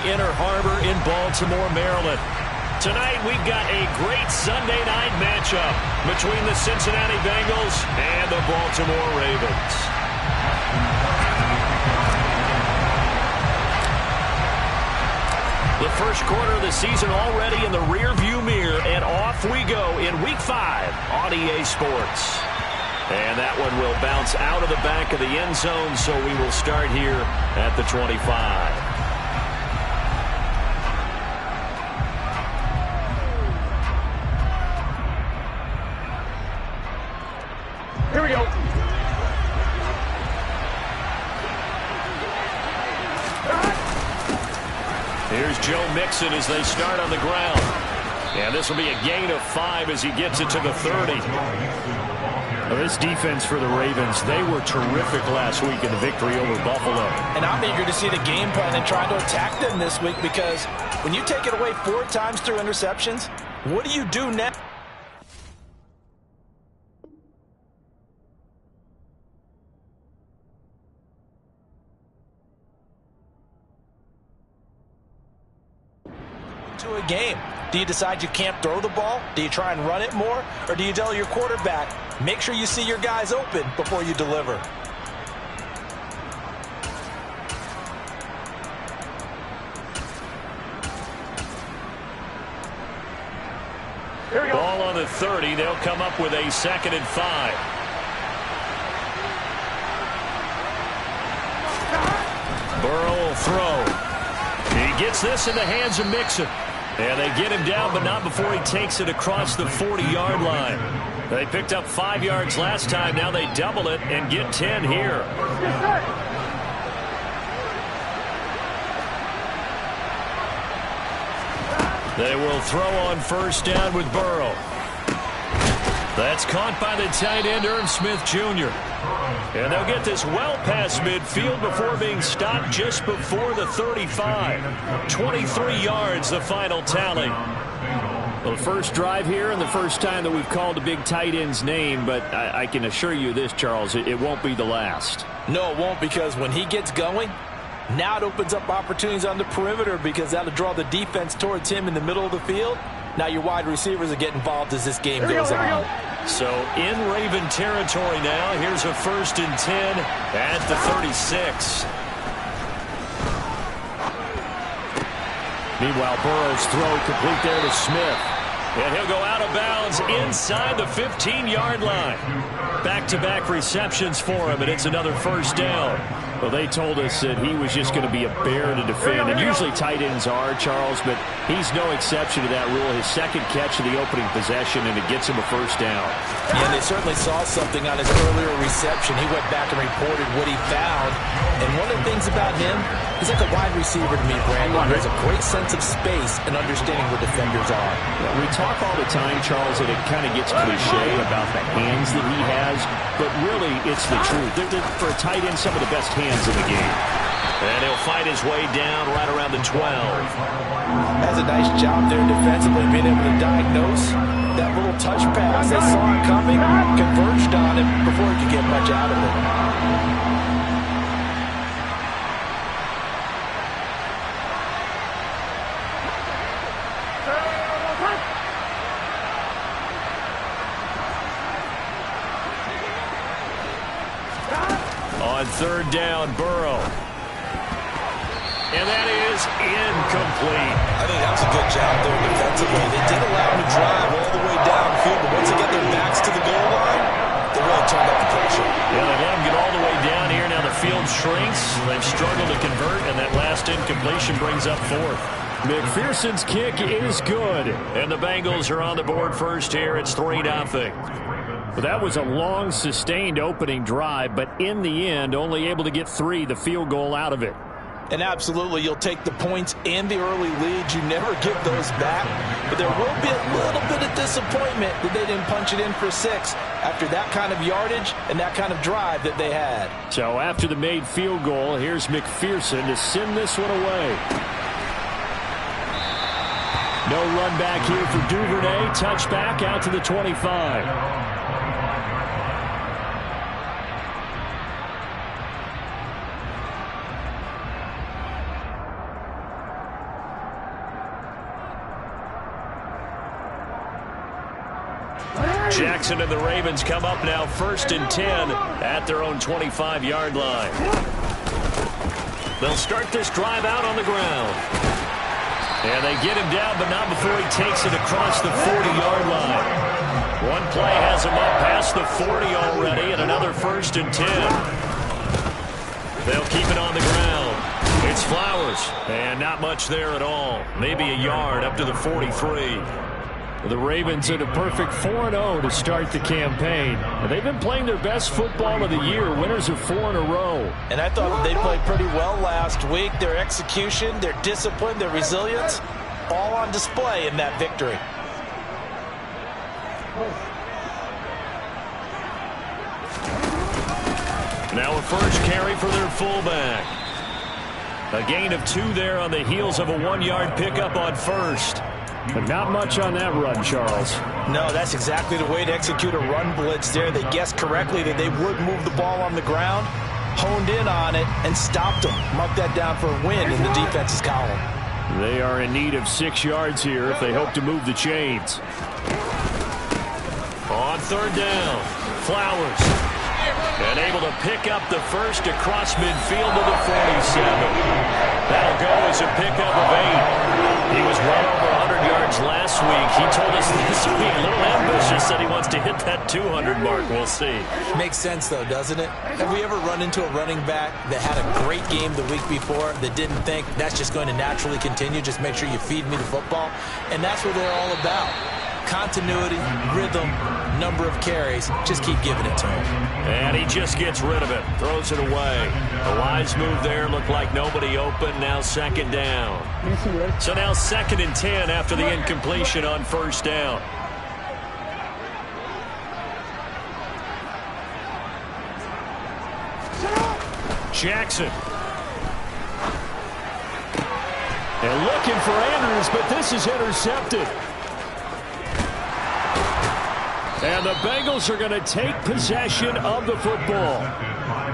Inner Harbor in Baltimore, Maryland. Tonight, we've got a great Sunday night matchup between the Cincinnati Bengals and the Baltimore Ravens. The first quarter of the season already in the rearview mirror, and off we go in Week 5 on EA Sports. And that one will bounce out of the back of the end zone, so we will start here at the 25. Here we go. Here's Joe Mixon as they start on the ground. And this will be a gain of 5 as he gets it to the 30. Well, this defense for the Ravens, they were terrific last week in the victory over Buffalo. And I'm eager to see the game plan and try to attack them this week, because when you take it away 4 times through interceptions, what do you do next? To a game. Do you decide you can't throw the ball? Do you try and run it more? Or do you tell your quarterback, make sure you see your guys open before you deliver? Ball on the 30. They'll come up with a 2nd and 5. Burrow will throw. He gets this in the hands of Mixon. And they get him down, but not before he takes it across the 40-yard line. They picked up 5 yards last time. Now they double it and get 10 here. They will throw on first down with Burrow. That's caught by the tight end, Irv Smith Jr. And they'll get this well past midfield before being stopped just before the 35. 23 yards, the final tally. Well, the first drive here and the first time that we've called a big tight end's name, but I can assure you this, Charles, it won't be the last. No, it won't, because when he gets going, now it opens up opportunities on the perimeter, because that'll draw the defense towards him in the middle of the field. Now your wide receivers will get involved as this game goes on. So in Raven territory now. Here's a 1st and 10 at the 36. Meanwhile, Burrow's throw complete there to Smith. And he'll go out of bounds inside the 15-yard line. Back-to-back receptions for him, and it's another first down. Well, they told us that he was just going to be a bear to defend, and usually tight ends are, Charles, but he's no exception to that rule. His 2nd catch of the opening possession, and it gets him a first down. Yeah, they certainly saw something on his earlier reception. He went back and reported what he found. And one of the things about him, he's like a wide receiver to me, Brandon. He has a great sense of space and understanding where defenders are. We talk all the time, Charles, that it kind of gets cliche about the hands that he has, but really it's the truth. They're, for a tight end, some of the best hands in the game. And he'll fight his way down right around the 12. Has a nice job there defensively, being able to diagnose that little touch pass. They saw it coming, converged on it before he could get much out of it. On 3rd down, Burrow. And that is incomplete. I think that was a good job there defensively. They did allow him to drive all the way downfield, but once they get their backs to the goal line, they really turned up the pressure. Yeah, they let him get all the way down here. Now the field shrinks. They've struggled to convert, and that last incompletion brings up 4th. McPherson's kick is good. And the Bengals are on the board first here. It's 3-0. Well, that was a long, sustained opening drive, but in the end, only able to get 3, the field goal out of it. And absolutely, you'll take the points and the early leads. You never give those back. But there will be a little bit of disappointment that they didn't punch it in for 6 after that kind of yardage and that kind of drive that they had. So after the made field goal, here's McPherson to send this one away. No run back here for Duvernay. Touchback out to the 25. Jackson and the Ravens come up now 1st and 10 at their own 25-yard line. They'll start this drive out on the ground. And they get him down, but not before he takes it across the 40-yard line. One play has him up past the 40 already, and another 1st and 10. They'll keep it on the ground. It's Flowers, and not much there at all. Maybe a yard up to the 43. The Ravens at a perfect 4-0 to start the campaign. They've been playing their best football of the year, winners of 4 in a row. And I thought they played pretty well last week. Their execution, their discipline, their resilience, all on display in that victory. Now a first carry for their fullback. A gain of 2 there on the heels of a 1-yard pickup on first. But not much on that run, Charles. No, that's exactly the way to execute a run blitz there. They guessed correctly that they would move the ball on the ground, honed in on it, and stopped them. Mark that down for a win in the defense's column. They are in need of 6 yards here if they hope to move the chains. On 3rd down, Flowers. And able to pick up the first across midfield to the 47. That'll go as a pickup of 8. He was well over 100 yards last week. He told us this week a little ambitious that he wants to hit that 200 mark. We'll see. Makes sense, though, doesn't it? Have we ever run into a running back that had a great game the week before that didn't think that's just going to naturally continue? Just make sure you feed me the football. And that's what they're all about. Continuity, rhythm, number of carries. Just keep giving it to him. And he just gets rid of it. Throws it away. A wise move there. Looked like nobody open. Now 2nd down. So now 2nd and 10 after the incompletion on 1st down. Jackson. And looking for Andrews, but this is intercepted. And the Bengals are going to take possession of the football.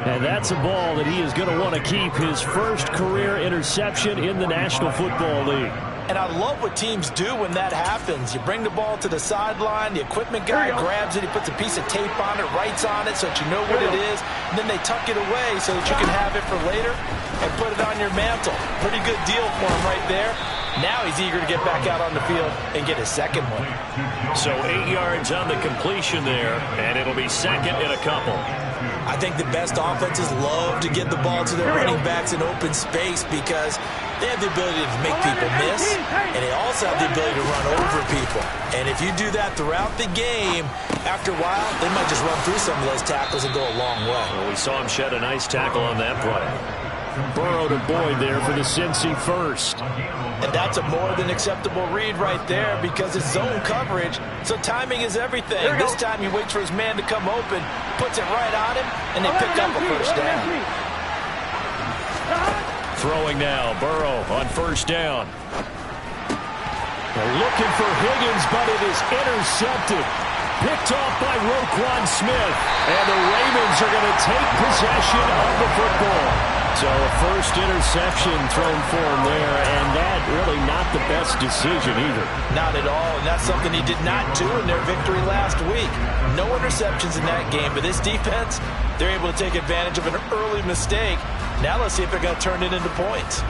And that's a ball that he is going to want to keep, his first career interception in the National Football League. And I love what teams do when that happens. You bring the ball to the sideline, the equipment guy grabs it, he puts a piece of tape on it, writes on it so that you know what it is, and then they tuck it away so that you can have it for later and put it on your mantle. Pretty good deal for him right there. Now he's eager to get back out on the field and get his second one. So 8 yards on the completion there, and it'll be 2nd and a couple. I think the best offenses love to get the ball to their running backs in open space because they have the ability to make people miss, and they also have the ability to run over people. And if you do that throughout the game, after a while, they might just run through some of those tackles and go a long way. Well, we saw him shed a nice tackle on that play. Burrow to Boyd there for the Cincy first. And that's a more than acceptable read right there because it's zone coverage, so timing is everything. This time he waits for his man to come open, puts it right on him, and they pick up a first down. Throwing now, Burrow on 1st down. They're looking for Higgins, but it is intercepted. Picked off by Roquan Smith. And the Ravens are going to take possession of the football. So a first interception thrown for him there, and that really not the best decision either. Not at all, and that's something he did not do in their victory last week. No interceptions in that game, but this defense, they're able to take advantage of an early mistake. Now let's see if they're going to turn it into points.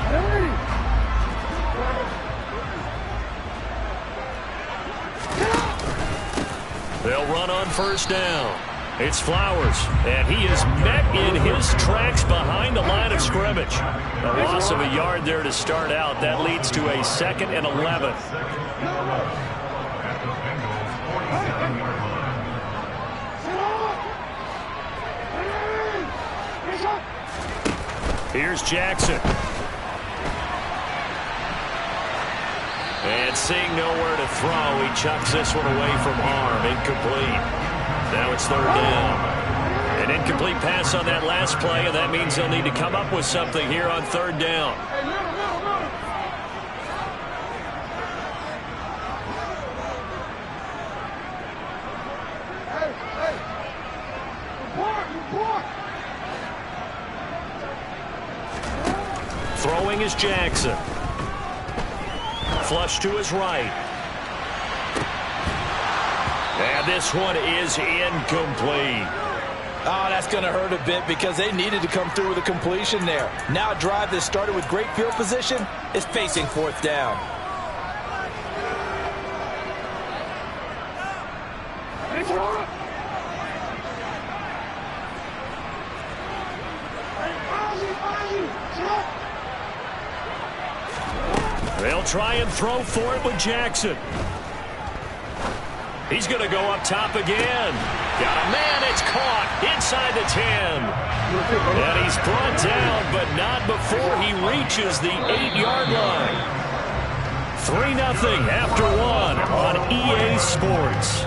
They'll run on 1st down. It's Flowers, and he is met in his tracks behind the line of scrimmage. A loss of a yard there to start out. That leads to a 2nd and 11. Here's Jackson. And seeing nowhere to throw, he chucks this one away from harm. Incomplete. Now it's 3rd down. An incomplete pass on that last play, and that means they'll need to come up with something here on 3rd down. Throwing is Jackson. Flush to his right. And this one is incomplete. Oh, that's going to hurt a bit because they needed to come through with a completion there. Now a drive that started with great field position is facing fourth down. They'll try and throw for it with Jackson. He's going to go up top again. Got a man, it's caught inside the 10. And he's brought down, but not before he reaches the 8-yard line. 3-0 after one on EA Sports.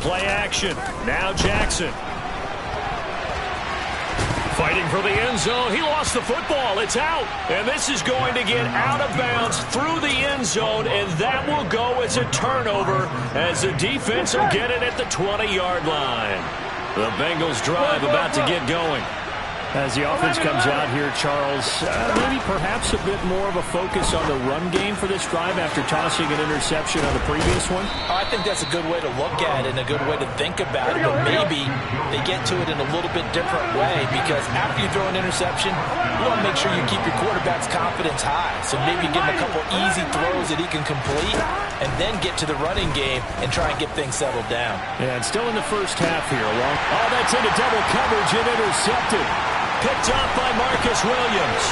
Play action. Now Jackson. Fighting for the end zone. He lost the football. It's out. And this is going to get out of bounds through the end zone, and that will go as a turnover as the defense will get it at the 20-yard line. The Bengals drive about to get going. As the offense comes out here, Charles, maybe perhaps a bit more of a focus on the run game for this drive after tossing an interception on the previous one? I think that's a good way to look at it and a good way to think about it, but maybe they get to it in a little bit different way because after you throw an interception, you want to make sure you keep your quarterback's confidence high. So maybe give him a couple easy throws that he can complete and then get to the running game and try and get things settled down. And still in the first half here. Oh, that's into double coverage and intercepted. Picked off by Marcus Williams.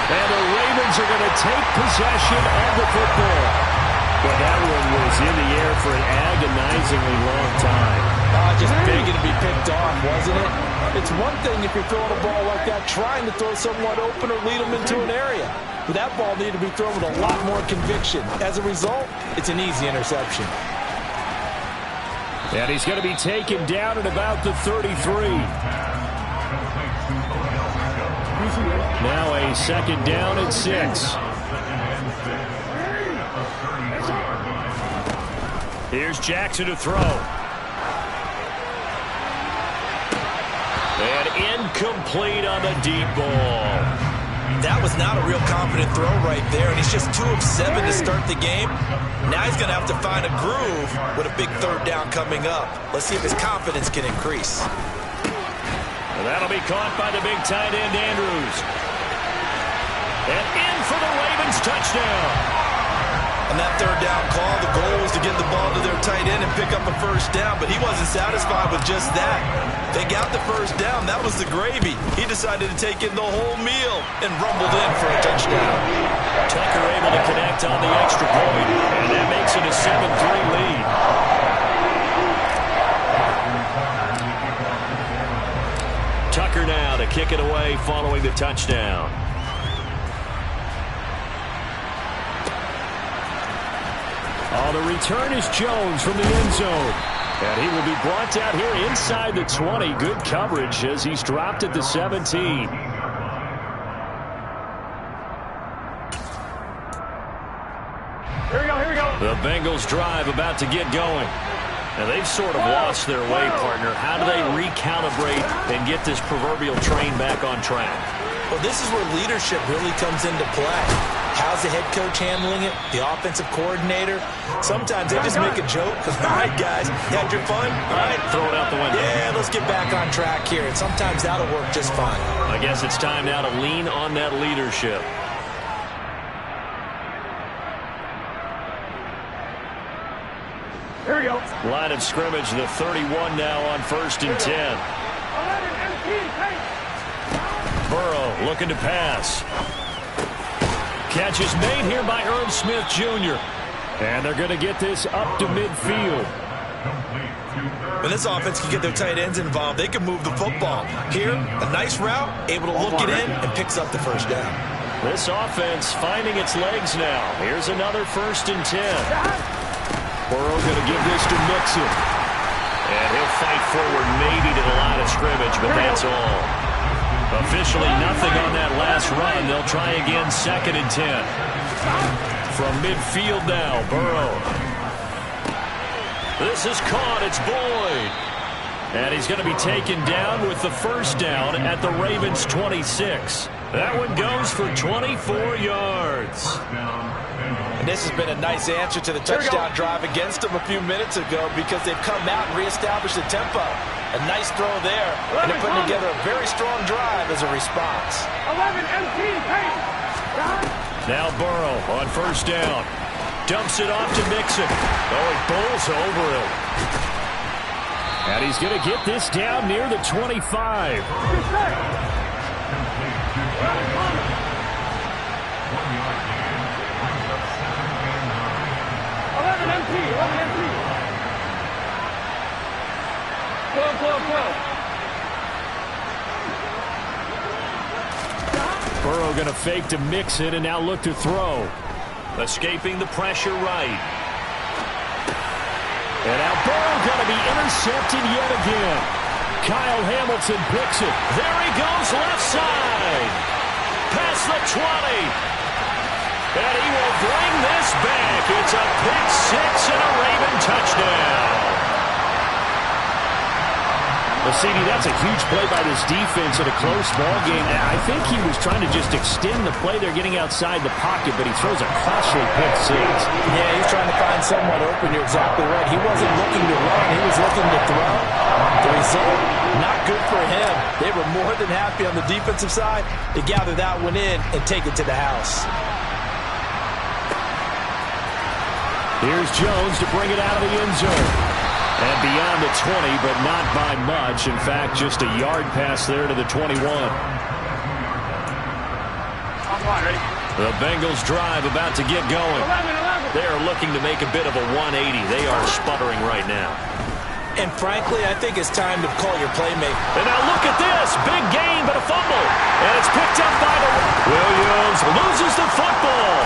And the Ravens are going to take possession of the football. But that one was in the air for an agonizingly long time. Just begging to be picked off, wasn't it? It's one thing if you're throwing a ball like that, trying to throw someone open or lead them into an area. But that ball needed to be thrown with a lot more conviction. As a result, it's an easy interception. And he's going to be taken down at about the 33. Now a second down and 6. Here's Jackson to throw. And incomplete on the deep ball. That was not a real confident throw right there, and he's just 2 of 7 to start the game. Now he's going to have to find a groove with a big third down coming up. Let's see if his confidence can increase. And that'll be caught by the big tight end, Andrews. And in for the Ravens touchdown. On that third down call, the goal was to get the ball to their tight end and pick up a first down, but he wasn't satisfied with just that. They got the first down. That was the gravy. He decided to take in the whole meal and rumbled in for a touchdown. Tucker able to connect on the extra point, and that makes it a 7-3 lead. Tucker now to kick it away following the touchdown. Oh, the return is Jones from the end zone. And he will be brought down here inside the 20. Good coverage as he's dropped at the 17. Here we go. The Bengals drive about to get going. Now, they've sort of lost their way, partner. How do they recalibrate and get this proverbial train back on track? Well, this is where leadership really comes into play. How's the head coach handling it? The offensive coordinator? Sometimes they just make a joke. All right, guys, you had your fun? All right, throw it out the window. Yeah, let's get back on track here. And sometimes that'll work just fine. I guess it's time now to lean on that leadership. Here we go. Line of scrimmage, the 31 now on 1st and 10. Burrow looking to pass. Catch is made here by Irv Smith Jr. And they're going to get this up to midfield. When this offense can get their tight ends involved, they can move the football. Here, a nice route, able to look it in, and picks up the first down. This offense finding its legs now. Here's another 1st and 10. Burrow going to give this to Mixon. And he'll fight forward maybe to the line of scrimmage, but that's all. A Officially nothing on that last run. They'll try again, 2nd and 10. From midfield now, Burrow. This is caught. It's Boyd. And he's going to be taken down with the first down at the Ravens' 26. That one goes for 24 yards. And this has been a nice answer to the touchdown drive against them a few minutes ago because they've come out and reestablished the tempo. A nice throw there, and they're putting together a very strong drive as a response. 11 MT, hey! Now Burrow on first down. Dumps it off to Mixon. Oh, he bowls over him. And he's going to get this down near the 25. 11 MT. Burrow going to fake to Mixon and now look to throw. Escaping the pressure right. And now Burrow going to be intercepted yet again. Kyle Hamilton picks it. There he goes left side. Past the 20. And he will bring this back. It's a pick six and a Raven touchdown. Well, CD, that's a huge play by this defense in a close ball game. I think he was trying to just extend the play. They're getting outside the pocket, but he throws a costly pick six. Yeah, he's trying to find someone open. You're exactly right. He wasn't looking to run. He was looking to throw. The result, not good for him. They were more than happy on the defensive side to gather that one in and take it to the house. Here's Jones to bring it out of the end zone. And beyond the 20, but not by much. In fact, just a yard pass there to the 21. The Bengals drive about to get going. They are looking to make a bit of a 180. They are sputtering right now. And frankly, I think it's time to call your playmaker. And now look at this. Big gain, but a fumble. And it's picked up by the Williams. Loses the football.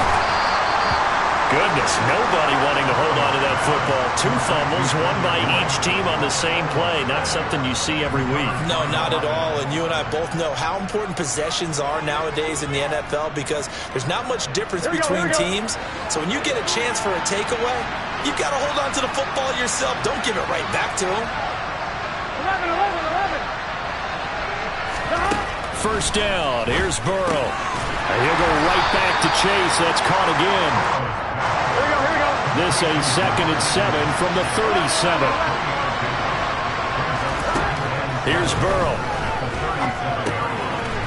Goodness, nobody wanting to hold on to that football. 2 fumbles, one by each team on the same play. Not something you see every week. No, not at all. And you and I both know how important possessions are nowadays in the NFL because there's not much difference between teams. So when you get a chance for a takeaway, you've got to hold on to the football yourself. Don't give it right back to him. 11. First down. Here's Burrow. And he'll go right back to Chase. That's caught again. This a 2nd and 7 from the 37. Here's Burrow.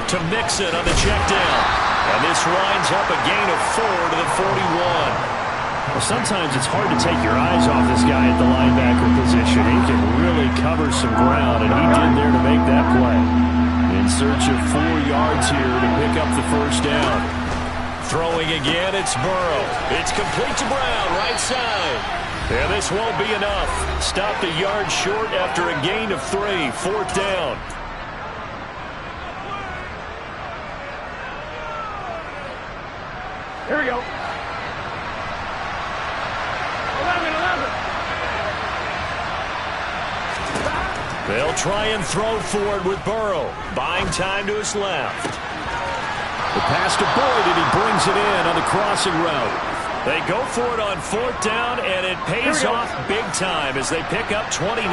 To Mixon on the check down. And this winds up a gain of 4 to the 41. Well, sometimes it's hard to take your eyes off this guy at the linebacker position. He can really cover some ground, and he did there to make that play. In search of 4 yards here to pick up the first down. Throwing again, it's Burrow. It's complete to Brown, right side. And this won't be enough. Stopped a yard short after a gain of 3. 4th down. Here we go. 11. They'll try and throw forward with Burrow. Buying time to his left. The pass to Boyd, and he brings it in on the crossing route. They go for it on 4th down, and it pays off big time as they pick up 29.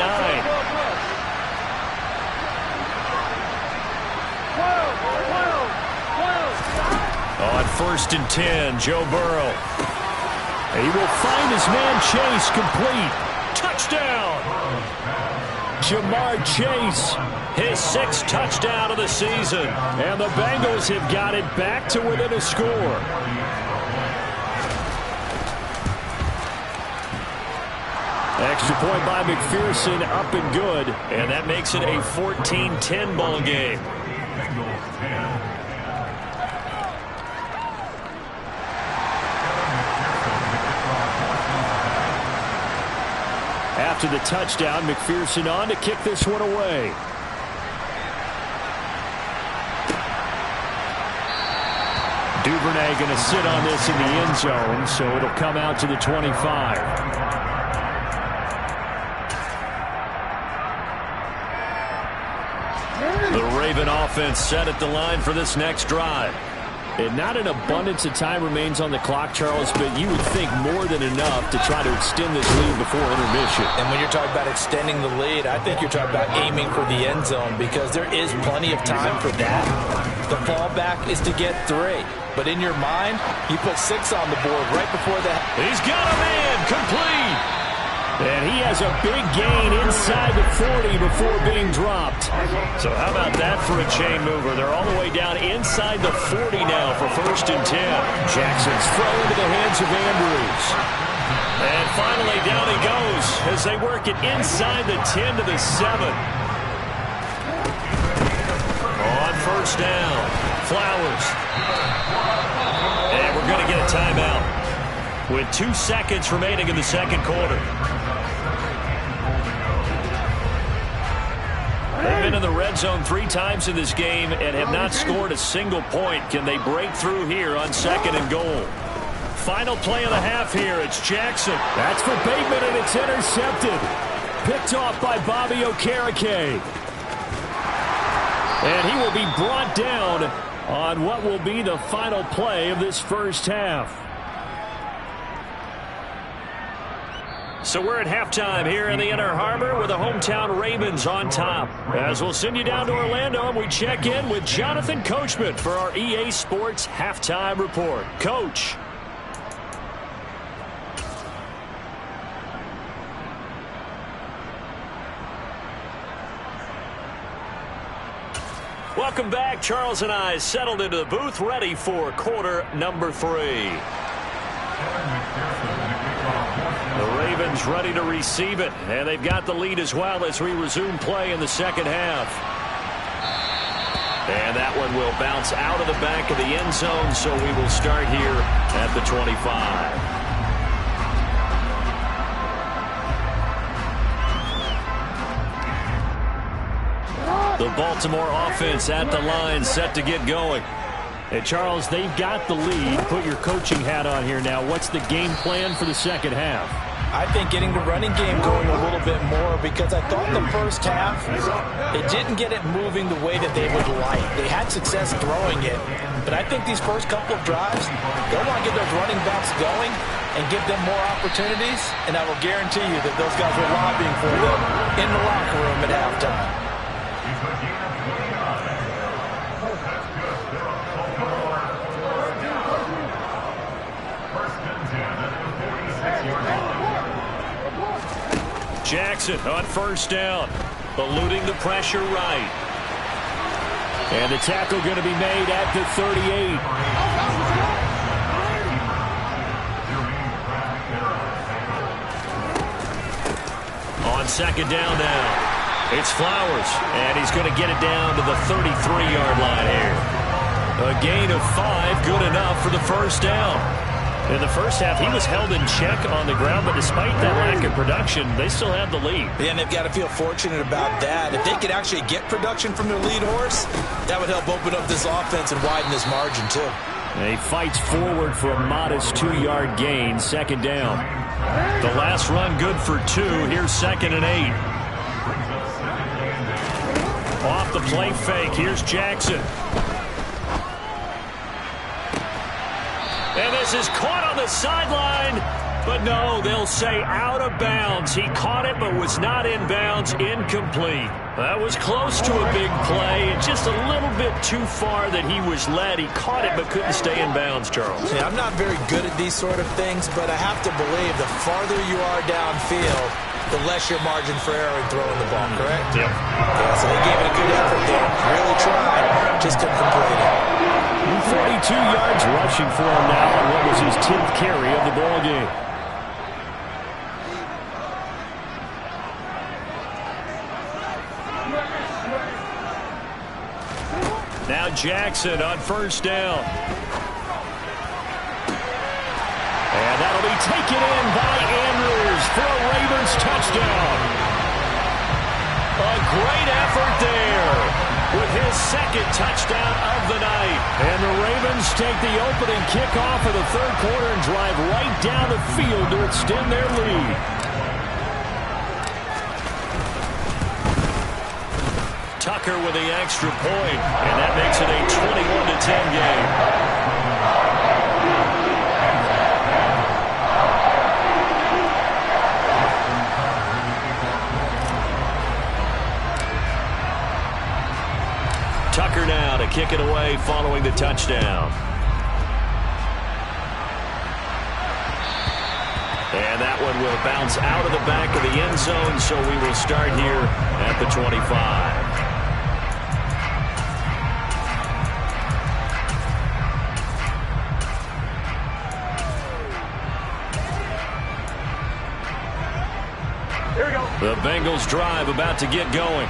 On 1st and 10, Joe Burrow. He will find his man Chase complete. Touchdown! Jamar Chase. His 6th touchdown of the season. And the Bengals have got it back to within a score. Extra point by McPherson, up and good. And that makes it a 14-10 ball game. After the touchdown, McPherson on to kick this one away. Duvernay going to sit on this in the end zone, so it'll come out to the 25. The Raven offense set at the line for this next drive. And not an abundance of time remains on the clock, Charles, but you would think more than enough to try to extend this lead before intermission. And when you're talking about extending the lead, I think you're talking about aiming for the end zone because there is plenty of time for that. The fallback is to get 3. But in your mind, you put 6 on the board right before that. He's got a man complete. And he has a big gain inside the 40 before being dropped. So how about that for a chain mover? They're all the way down inside the 40 now for 1st and 10. Jackson's throw into the hands of Andrews. And finally down he goes as they work it inside the 10 to the 7. On 1st down, Flowers. And we're going to get a timeout with 2 seconds remaining in the second quarter. They've been in the red zone 3 times in this game and have not scored a single point. Can they break through here on 2nd and goal? Final play of the half here. It's Jackson. That's for Bateman, and it's intercepted. Picked off by Bobby Okereke. And he will be brought down on what will be the final play of this first half. So we're at halftime here in the Inner Harbor with the hometown Ravens on top. As we'll send you down to Orlando and we check in with Jonathan Coachman for our EA Sports Halftime Report. Coach. Welcome back. Charles and I settled into the booth ready for quarter number 3. The Ravens ready to receive it, and they've got the lead as well as we resume play in the second half. And that one will bounce out of the back of the end zone, so we will start here at the 25. The Baltimore offense at the line, set to get going. Hey, Charles, they've got the lead. Put your coaching hat on here now. What's the game plan for the second half? I think getting the running game going a little bit more because I thought the first half, they didn't get it moving the way that they would like. They had success throwing it, but I think these first couple of drives, they'll want to get those running backs going and give them more opportunities, and I will guarantee you that those guys were lobbying for them in the locker room at halftime. Jackson on 1st down, eluding the pressure right. And the tackle going to be made at the 38. On 2nd down now, it's Flowers, and he's going to get it down to the 33-yard line here. A gain of 5, good enough for the 1st down. In the first half, he was held in check on the ground, but despite that lack of production, they still have the lead. Yeah, and they've got to feel fortunate about that. If they could actually get production from their lead horse, that would help open up this offense and widen this margin, too. And he fights forward for a modest 2-yard gain, 2nd down. The last run good for 2. Here's 2nd and 8. Off the play fake, here's Jackson. And this is caught on the sideline, but no, they'll say out of bounds. He caught it, but was not in bounds, incomplete. That was close to a big play, and just a little bit too far that he was led. He caught it, but couldn't stay in bounds, Charles. Yeah, I'm not very good at these sort of things, but I have to believe the farther you are downfield, the less your margin for error in throwing the ball, correct? Yep. Yeah, so they gave it a good effort there. Really tried, just couldn't complete it. 42 yards rushing for him now on what was his 10th carry of the ball game. Now Jackson on 1st down. And that'll be taken in by Andrews for a Ravens touchdown. A great effort there with his 2nd touchdown of the night. And the Ravens take the opening kickoff of the 3rd quarter and drive right down the field to extend their lead. Tucker Tucker with the extra point, and that makes it a 21-10 game. Tucker now to kick it away following the touchdown. And that one will bounce out of the back of the end zone, so we will start here at the 25. Here we go. The Bengals drive about to get going.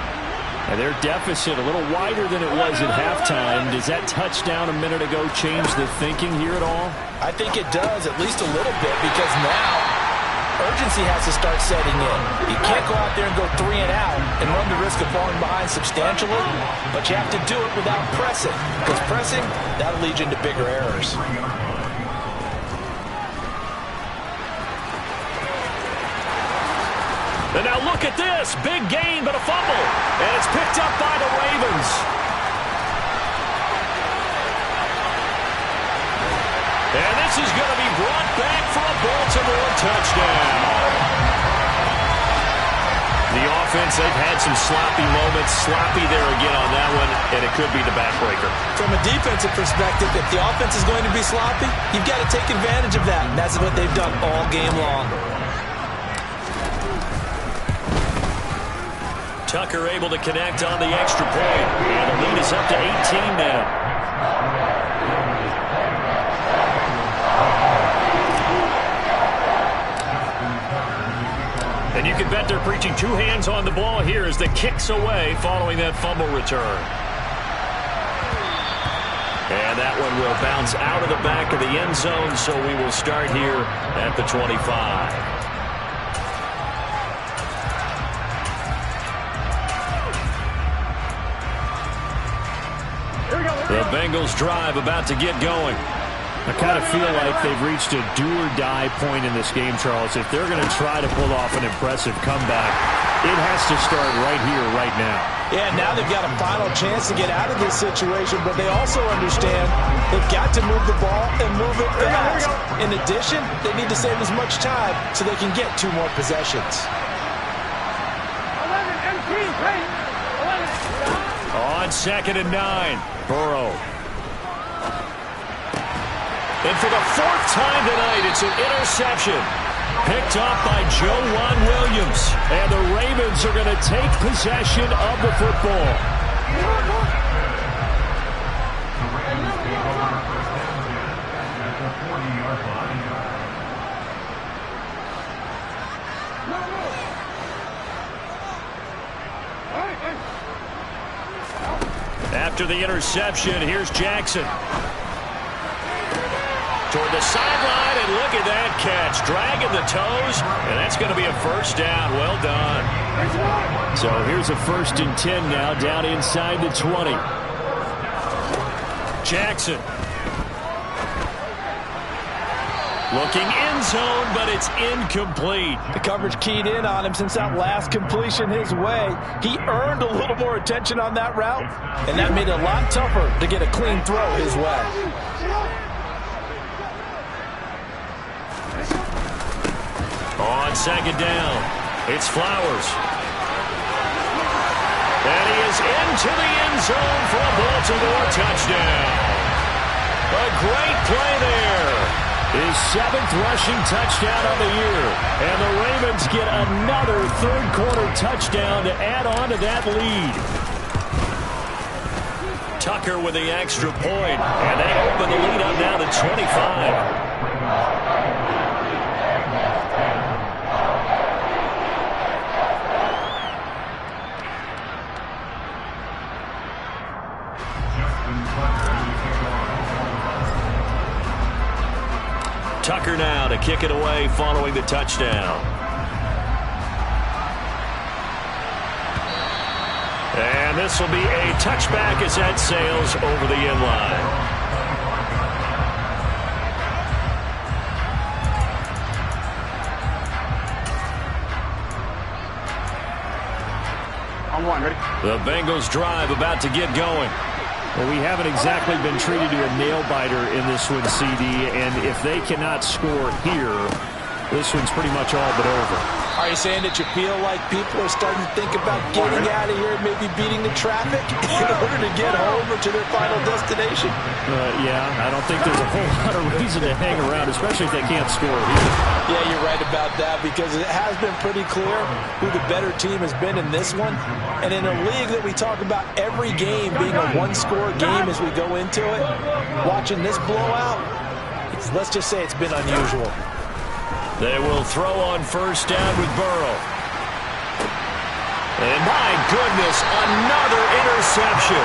And their deficit a little wider than it was at halftime. Does that touchdown a minute ago change the thinking here at all? I think it does, at least a little bit, because now urgency has to start setting in. You can't go out there and go 3 and out and run the risk of falling behind substantially, but you have to do it without pressing, because pressing, that'll lead you into bigger errors. And now look at this. Big gain, but a fumble. And it's picked up by the Ravens. And this is going to be brought back for a Baltimore touchdown. The offense, they've had some sloppy moments. Sloppy there again on that one, and it could be the backbreaker. From a defensive perspective, if the offense is going to be sloppy, you've got to take advantage of that. And that's what they've done all game long. Tucker able to connect on the extra point. And the lead is up to 18 now. And you can bet they're preaching 2 hands on the ball here as the kick's away following that fumble return. And that one will bounce out of the back of the end zone, so we will start here at the 25. The Bengals drive about to get going. I kind of feel like they've reached a do-or-die point in this game, Charles. If they're going to try to pull off an impressive comeback, it has to start right here, right now. Yeah, now they've got a final chance to get out of this situation, but they also understand they've got to move the ball and move it fast. In addition, they need to save as much time so they can get 2 more possessions. 11 empty, right? 11. On 2nd and 9, Burrow. And for the 4th time tonight, it's an interception. Picked off by Joejuan Williams. And the Ravens are going to take possession of the football. After the interception, here's Jackson. Toward the sideline, and look at that catch. Dragging the toes, and that's going to be a first down. Well done. So here's a 1st and 10 now, down inside the 20. Jackson. Looking end zone, but it's incomplete. The coverage keyed in on him since that last completion his way. He earned a little more attention on that route, and that made it a lot tougher to get a clean throw his way. On 2nd down, it's Flowers. And he is into the end zone for a Baltimore touchdown. A great play there. His 7th rushing touchdown of the year. And the Ravens get another 3rd-quarter touchdown to add on to that lead. Tucker with the extra point. And they open the lead up now to 25. Tucker now to kick it away following the touchdown. And this will be a touchback as that sails over the end line. On 1, ready? The Bengals drive about to get going. Well, we haven't exactly been treated to a nail-biter in this one, CD, and if they cannot score here, this one's pretty much all but over. Are you saying that you feel like people are starting to think about getting out of here and maybe beating the traffic in order to get home or to their final destination? Yeah, I don't think there's a whole lot of reason to hang around, especially if they can't score here. Yeah, you're right about that, because it has been pretty clear who the better team has been in this one. And in a league that we talk about every game being a one-score game as we go into it, watching this blowout, let's just say it's been unusual. They will throw on first down with Burrow. And my goodness, another interception.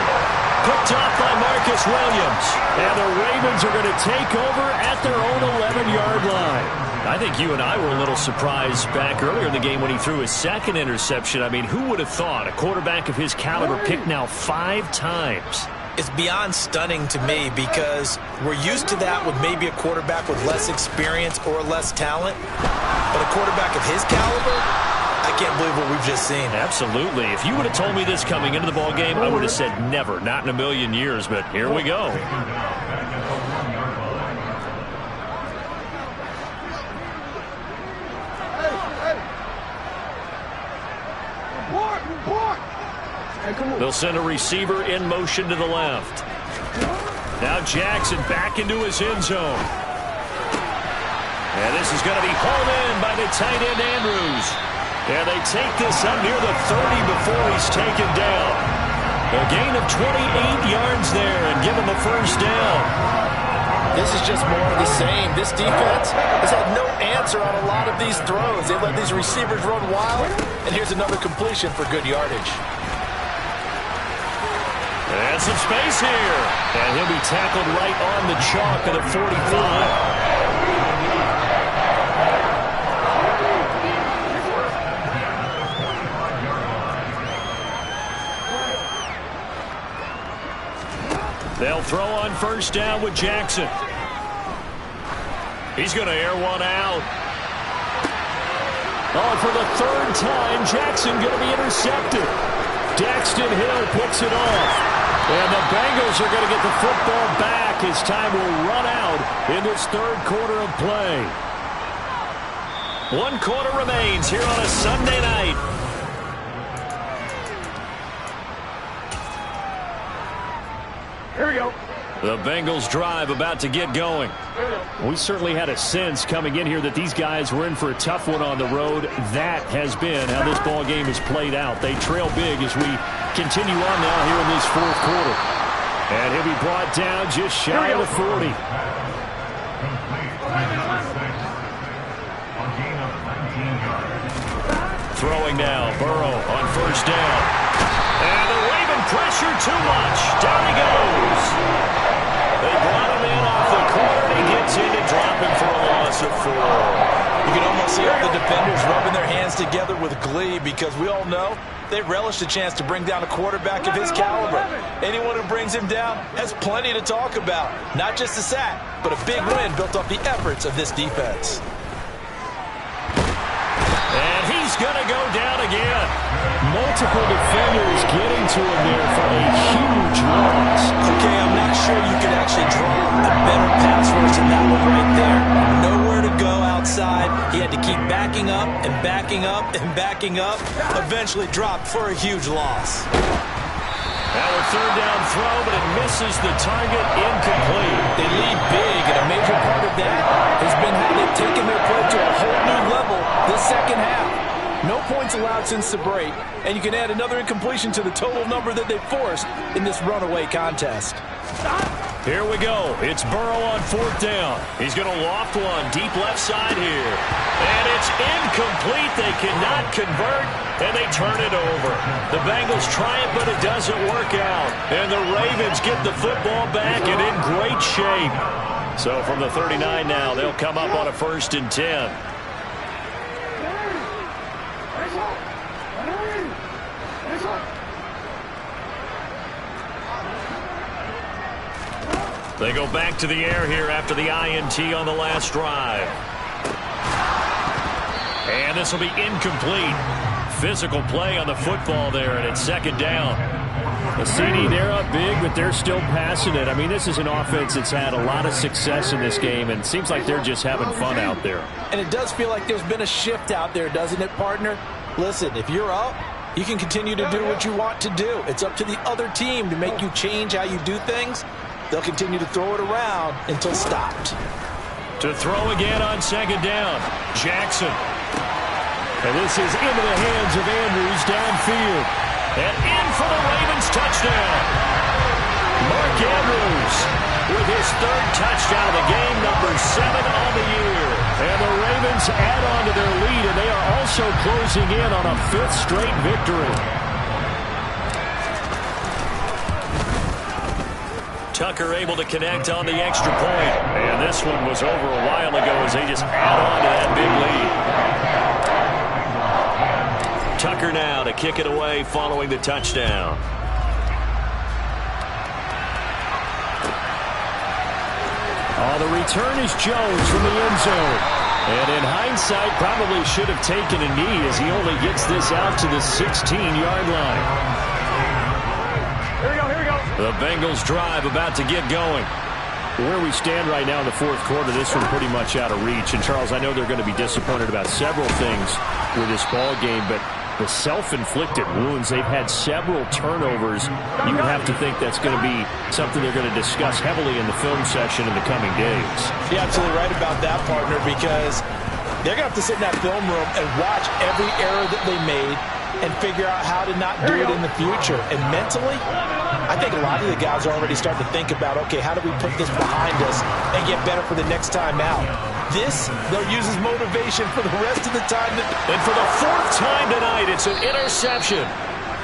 Picked off by Marcus Williams. And the Ravens are going to take over at their own 11-yard line. I think you and I were a little surprised back earlier in the game when he threw his second interception. I mean, who would have thought a quarterback of his caliber picked now 5 times? It's beyond stunning to me, because we're used to that with maybe a quarterback with less experience or less talent. But a quarterback of his caliber, I can't believe what we've just seen. Absolutely. If you would have told me this coming into the ball game, I would have said never, not in a million years. But here we go. They'll send a receiver in motion to the left. Now Jackson back into his end zone. And this is going to be hauled in by the tight end Andrews. And they take this up near the 30 before he's taken down. A gain of 28 yards there and give him the first down. This is just more of the same. This defense has had no answer on a lot of these throws. They let these receivers run wild. And here's another completion for good yardage. And some space here. And he'll be tackled right on the chalk of the 45. They'll throw on first down with Jackson. He's going to air one out. Oh, for the third time, Jackson going to be intercepted. Daxton Hill picks it off. And the Bengals are going to get the football back as time will run out in this third quarter of play. 1 quarter remains here on a Sunday night. Here we go. The Bengals drive about to get going. We certainly had a sense coming in here that these guys were in for a tough one on the road. That has been how this ball game has played out. They trail big as we continue on now here in this fourth quarter. And he'll be brought down just shy of the 40. Throwing now, Burrow on first down. And the Raven pressure too much. Down he goes. They brought him in off the corner. He gets in to drop him for a loss of 4. You can almost see all the defenders rubbing their hands together with glee, because we all know they relish the chance to bring down a quarterback of his caliber. Anyone who brings him down has plenty to talk about. Not just a sack, but a big win built off the efforts of this defense. And he's going to go down again. Multiple defenders getting to him there for a huge loss. Okay, I'm not sure you could actually draw a better pass rush than that one right there. Nowhere to go outside. He had to keep backing up and backing up and backing up. Eventually dropped for a huge loss. Now a third down throw, but it misses the target, incomplete. They lead big, and a major part of that has been how they've taken their play to a whole new level this second half. No points allowed since the break, and you can add another incompletion to the total number that they forced in this runaway contest. Here we go. It's Burrow on fourth down. He's going to loft one deep left side here. And it's incomplete. They cannot convert, and they turn it over. The Bengals try it, but it doesn't work out. And the Ravens get the football back and in great shape. So from the 39 now, they'll come up on a 1st and 10. They go back to the air here after the INT on the last drive. And this will be incomplete. physical play on the football there, and it's second down. The CD, they're up big, but they're still passing it. I mean, this is an offense that's had a lot of success in this game, and it seems like they're just having fun out there. And it does feel like there's been a shift out there, doesn't it, partner? Listen, if you're up, you can continue to do what you want to do. It's up to the other team to make you change how you do things. They'll continue to throw it around until stopped. To throw again on second down, Jackson. And this is into the hands of Andrews downfield. And in for the Ravens touchdown. Mark Andrews with his third touchdown of the game, number 7 on the year. And the Ravens add on to their lead, and they are also closing in on a 5th straight victory. Tucker able to connect on the extra point. And this one was over a while ago as they just add on to that big lead. Tucker now to kick it away following the touchdown. The return is Jones from the end zone. And in hindsight, probably should have taken a knee as he only gets this out to the 16-yard line. Here we go, here we go. The Bengals drive about to get going. Where we stand right now in the fourth quarter, this one pretty much out of reach. And, Charles, I know they're going to be disappointed about several things with this ball game, but the self-inflicted wounds, they've had several turnovers. You would have to think that's going to be something they're going to discuss heavily in the film session in the coming days. You're absolutely right about that, partner, because they're going to have to sit in that film room and watch every error that they made and figure out how to not do it in the future. And mentally, I think a lot of the guys are already starting to think about, okay, how do we put this behind us and get better for the next time out? This, they'll use as motivation for the rest of the time. And for the 4th time tonight, it's an interception.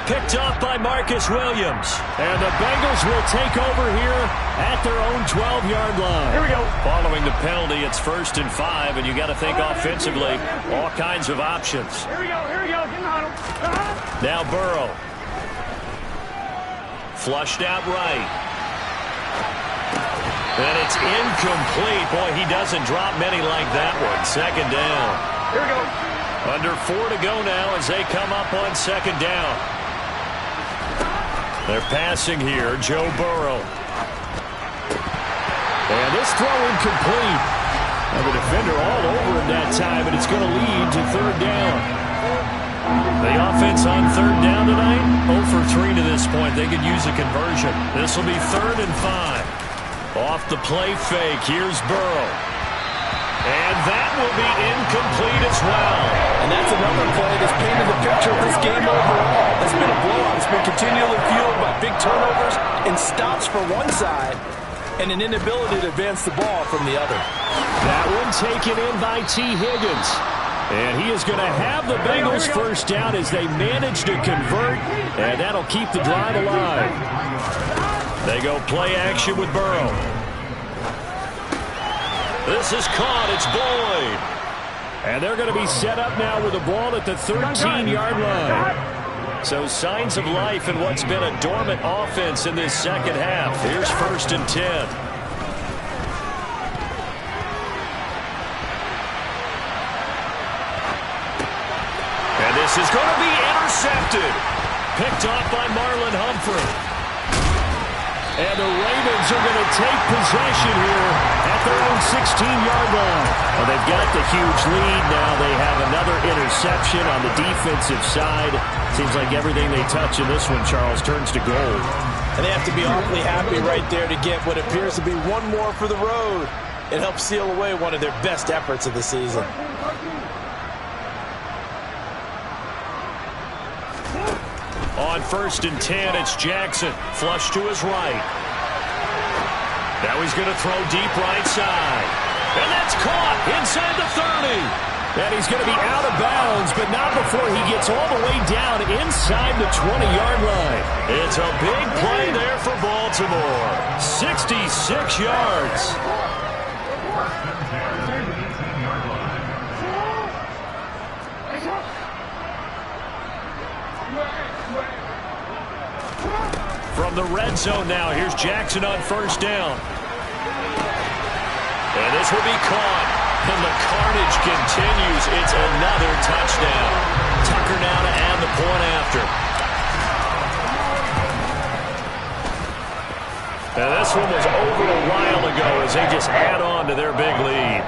Picked off by Marcus Williams. And the Bengals will take over here at their own 12-yard line. Here we go. Following the penalty, it's 1st and 5, and you got to think offensively, all kinds of options. Here we go, here we go. Get in the huddle. Now Burrow. Flushed out right. And it's incomplete. Boy, he doesn't drop many like that one. Second down. Here we go. Under 4 to go now as they come up on second down. They're passing here, Joe Burrow. And this throw incomplete. Now the defender all over him that time, and it's going to lead to 3rd down. The offense on 3rd down tonight, 0 for 3 to this point. They could use a conversion. This will be 3rd and 5. Off the play fake, here's Burrow. And that will be incomplete as well. And that's another play that's painted the picture of this game overall. It's been a blowout. It's been continually fueled by big turnovers and stops for one side and an inability to advance the ball from the other. That one taken in by T. Higgins. And he is going to have the Bengals first down as they manage to convert, and that'll keep the drive alive. They go play action with Burrow. This is caught. It's Boyd. And they're going to be set up now with the ball at the 13-yard line. So signs of life in what's been a dormant offense in this second half. Here's 1st and 10. And this is going to be intercepted. Picked off by Marlon Humphrey. And the Ravens are going to take possession here at their own 16-yard line. Well, they've got the huge lead now. They have another interception on the defensive side. Seems like everything they touch in this one, Charles, turns to gold. And they have to be awfully happy right there to get what appears to be one more for the road. It helps seal away one of their best efforts of the season. On 1st and 10, it's Jackson. Flush to his right. Now he's going to throw deep right side. And that's caught inside the 30. And he's going to be out of bounds, but not before he gets all the way down inside the 20-yard line. It's a big play there for Baltimore. 66 yards. From the red zone now, here's Jackson on 1st down. And this will be caught. And the carnage continues. It's another touchdown. Tucker now to add the point after. And this one was over a while ago as they just add on to their big lead.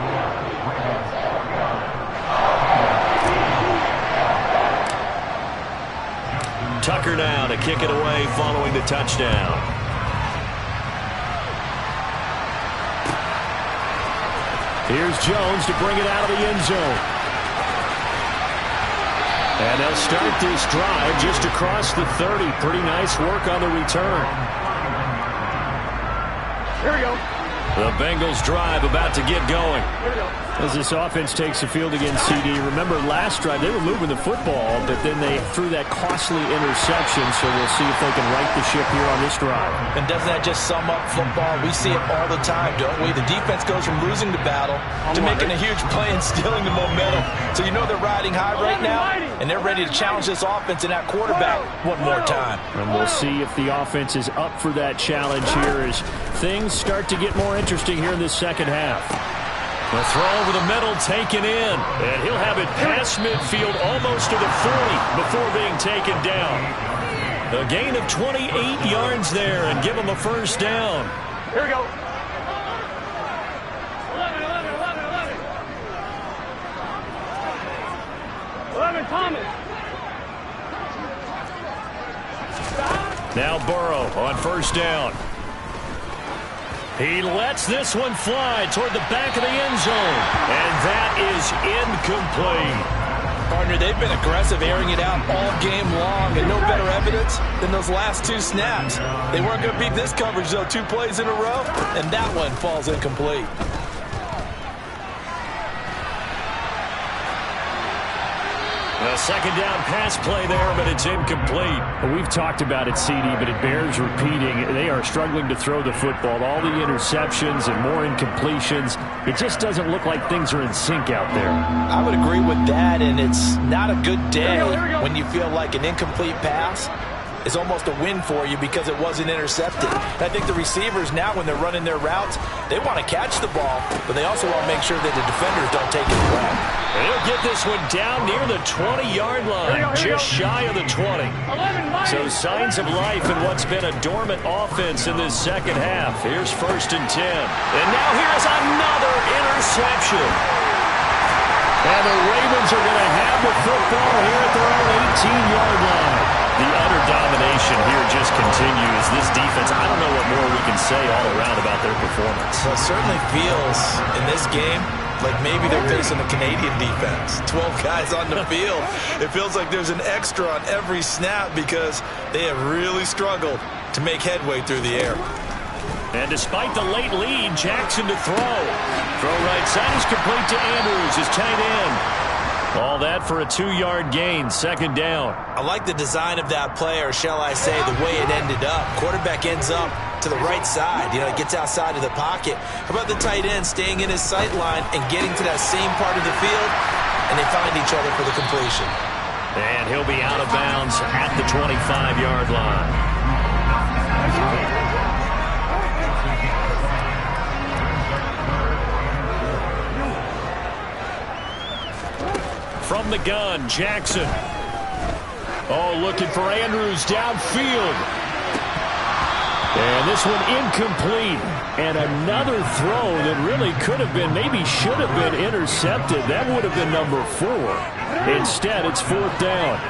Tucker now to kick it away following the touchdown. Here's Jones to bring it out of the end zone. And they'll start this drive just across the 30. Pretty nice work on the return. Here we go. The Bengals drive about to get going. Here we go. As this offense takes the field against CD, remember last drive they were moving the football, but then they threw that costly interception, so we'll see if they can right the ship here on this drive. And doesn't that just sum up football? We see it all the time, don't we? The defense goes from losing the battle to making a huge play and stealing the momentum. So you know they're riding high right now, and they're ready to challenge this offense and that quarterback one more time. And we'll see if the offense is up for that challenge here as things start to get more interesting here in this second half. The throw over the middle taken in. And he'll have it past midfield almost to the 40 before being taken down. A gain of 28 yards there and give him a first down. Here we go. 11, Thomas. Now Burrow on first down. He lets this one fly toward the back of the end zone. And that is incomplete. Partner, they've been aggressive, airing it out all game long, and no better evidence than those last two snaps. They weren't going to beat this coverage, though, 2 plays in a row, and that one falls incomplete. A second down pass play there, but it's incomplete. Well, we've talked about it, CD, but it bears repeating. They are struggling to throw the football. All the interceptions and more incompletions. It just doesn't look like things are in sync out there. I would agree with that, and it's not a good day when you feel like an incomplete pass is almost a win for you because it wasn't intercepted. I think the receivers now, when they're running their routes, they want to catch the ball, but they also want to make sure that the defenders don't take it away. And he'll get this one down near the 20-yard line, just shy of the 20. So signs of life in what's been a dormant offense in this second half. Here's 1st and 10. And now here's another interception. And the Ravens are going to have the football here at their own 18-yard line. The utter domination here just continues. This defense, I don't know what more we can say all around about their performance. Well, it certainly feels in this game like maybe they're facing a Canadian defense. 12 guys on the field. It feels like there's an extra on every snap because they have really struggled to make headway through the air. And despite the late lead, Jackson to throw. Throw right side is complete to Andrews, his tight end. All that for a 2-yard gain, second down. I like the design of that play, or shall I say the way it ended up. Quarterback ends up to the right side. You know, it gets outside of the pocket. How about the tight end staying in his sight line and getting to that same part of the field, and they find each other for the completion. And he'll be out of bounds at the 25-yard line. From the gun, Jackson. Oh, looking for Andrews downfield. And this one incomplete. And another throw that really could have been, maybe should have been intercepted. That would have been number 4. Instead, it's 4th down.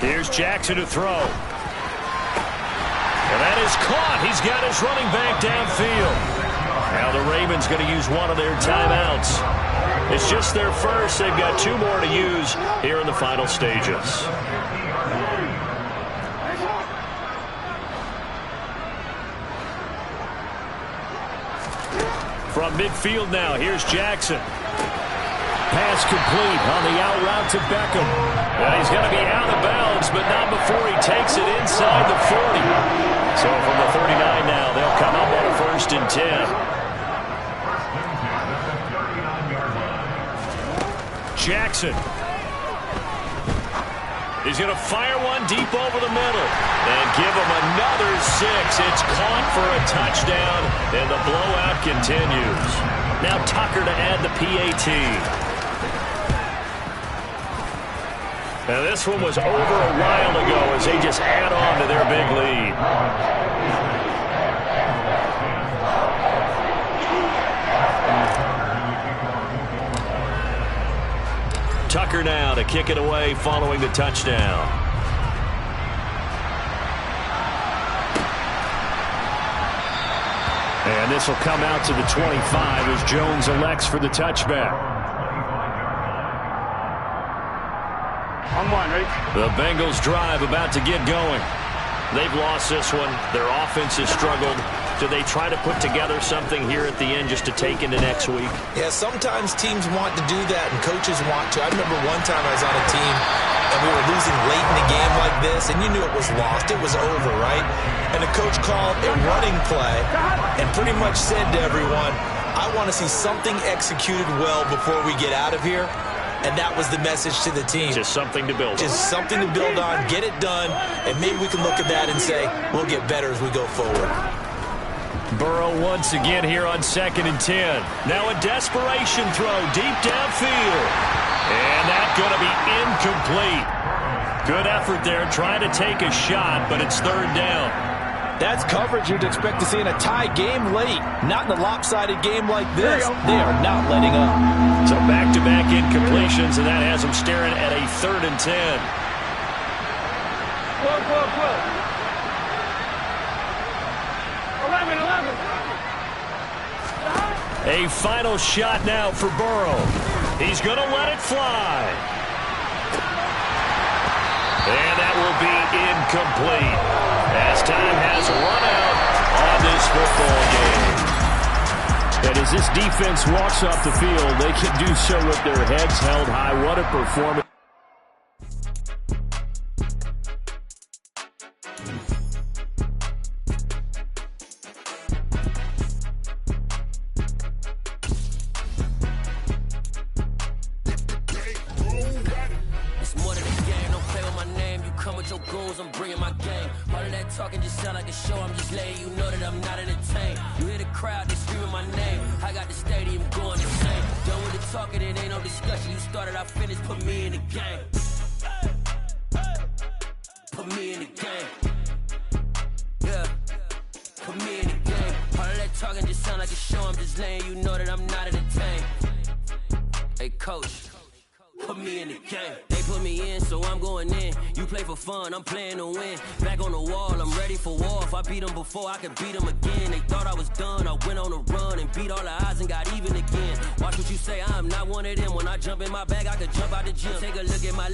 Here's Jackson to throw. And that is caught. He's got his running back downfield. Now the Ravens going to use one of their timeouts. It's just their first. They've got 2 more to use here in the final stages. From midfield now, here's Jackson. Pass complete on the out route to Beckham. Well, he's going to be out of bounds, but not before he takes it inside the 40. So from the 39 now, they'll come up on a 1st and 10. Jackson. He's going to fire one deep over the middle and give him another 6. It's caught for a touchdown, and the blowout continues. Now Tucker to add the PAT. And this one was over a while ago as they just add on to their big lead. Tucker now to kick it away following the touchdown. And this will come out to the 25 as Jones elects for the touchback. On one, ready? The Bengals drive about to get going. They've lost this one. Their offense has struggled. Do they try to put together something here at the end just to take into next week? Yeah, sometimes teams want to do that and coaches want to. I remember one time I was on a team and we were losing late in the game like this, and you knew it was lost. It was over, right? And the coach called a running play and pretty much said to everyone, I want to see something executed well before we get out of here. And that was the message to the team. Just something to build on. Just something to build on, get it done, and maybe we can look at that and say, we'll get better as we go forward. Burrow once again here on 2nd and 10. Now a desperation throw deep downfield. And that's going to be incomplete. Good effort there trying to take a shot, but it's 3rd down. That's coverage you'd expect to see in a tie game late. Not in a lopsided game like this. They are not letting up. So back-to-back incompletions, and that has them staring at a 3rd and 10. Whoa. 11. A final shot now for Burrow. He's going to let it fly. And that will be incomplete as time has run out on this football game. And as this defense walks off the field, they can do so with their heads held high. What a performance. Talking just sound like a show. I'm just letting you know that I'm not entertained. You hear the crowd, they screaming my name. I got the stadium going insane. Done with the talking, it ain't no discussion. You started, I finished, put me in the game. Put me in the game. Yeah. Put me in the game. All of that talking just sound like a show. I'm just letting you know that I'm not entertained. Hey, coach. Put me in the game. They put me in, so I'm going in. You play for fun, I'm playing to win. Back on the wall, I'm ready for war. If I beat them before, I could beat them again. They thought I was done, I went on a run and beat all the odds and got even again. Watch what you say, I'm not one of them. When I jump in my bag, I could jump out the gym. Take a look at my